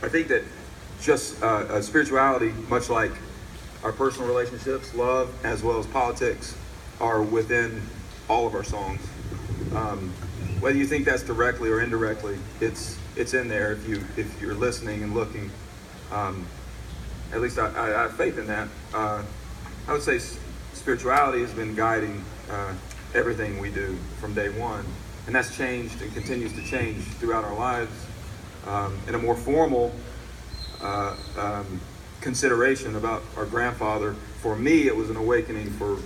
I think that just spirituality, much like our personal relationships, love, as well as politics, are within all of our songs. Whether you think that's directly or indirectly, it's in there if you're listening and looking. At least I have faith in that. I would say spirituality has been guiding everything we do from day one, and that's changed and continues to change throughout our lives. In a more formal consideration about our grandfather, for me, it was an awakening for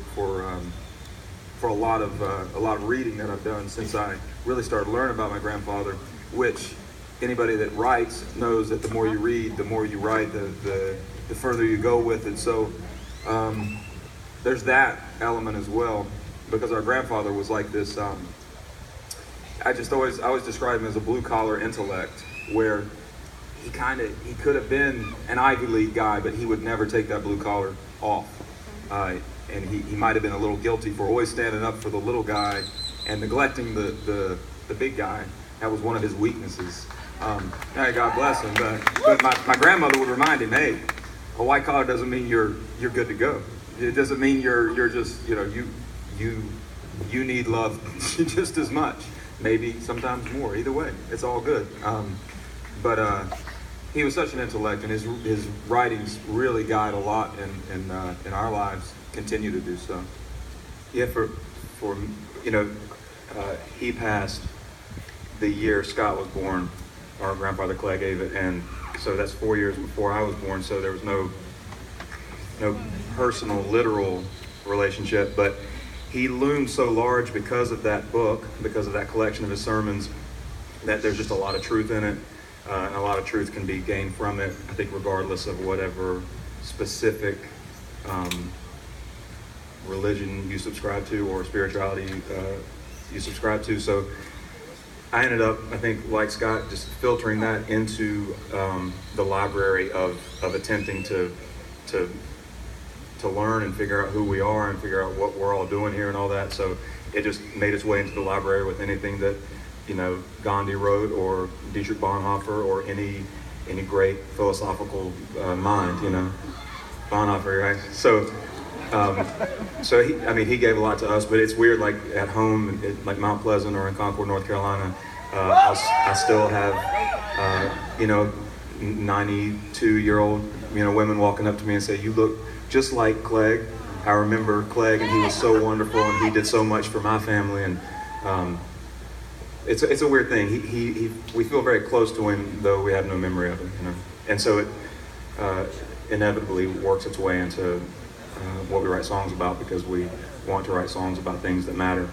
a lot of reading that I've done since I really started learning about my grandfather. Which anybody that writes knows that the more you read, the more you write, the further you go with it. So there's that element as well, because our grandfather was like this. I always describe him as a blue collar intellect, where he could have been an Ivy League guy, but he would never take that blue collar off. And he might have been a little guilty for always standing up for the little guy and neglecting the big guy. That was one of his weaknesses. Hey, God bless him. But my grandmother would remind him, hey, a white collar doesn't mean you're good to go. It doesn't mean you're just, you need love just as much. Maybe sometimes more. Either way, it's all good. But he was such an intellect, and his writings really guide a lot in our lives. Continue to do so. Yeah, he passed the year Scott was born, our grandfather Clegg Avett, and so that's 4 years before I was born. So there was no personal, literal relationship, but he loomed so large because of that book, because of that collection of his sermons, that there's just a lot of truth in it, and a lot of truth can be gained from it, I think, regardless of whatever specific religion you subscribe to or spirituality you subscribe to. So I ended up, I think, like Scott, just filtering that into the library of attempting to learn and figure out who we are and figure out what we're all doing here and all that. So it just made its way into the library with anything that, Gandhi wrote, or Dietrich Bonhoeffer, or any great philosophical mind, Bonhoeffer, right? So he gave a lot to us, but it's weird, like at home, like Mount Pleasant or in Concord, North Carolina, I still have, 92-year-old, women walking up to me and say, "You look just like Clegg. I remember Clegg, and he was so wonderful, and he did so much for my family." And it's a weird thing. We feel very close to him, though we have no memory of him, And so it inevitably works its way into what we write songs about, because we want to write songs about things that matter,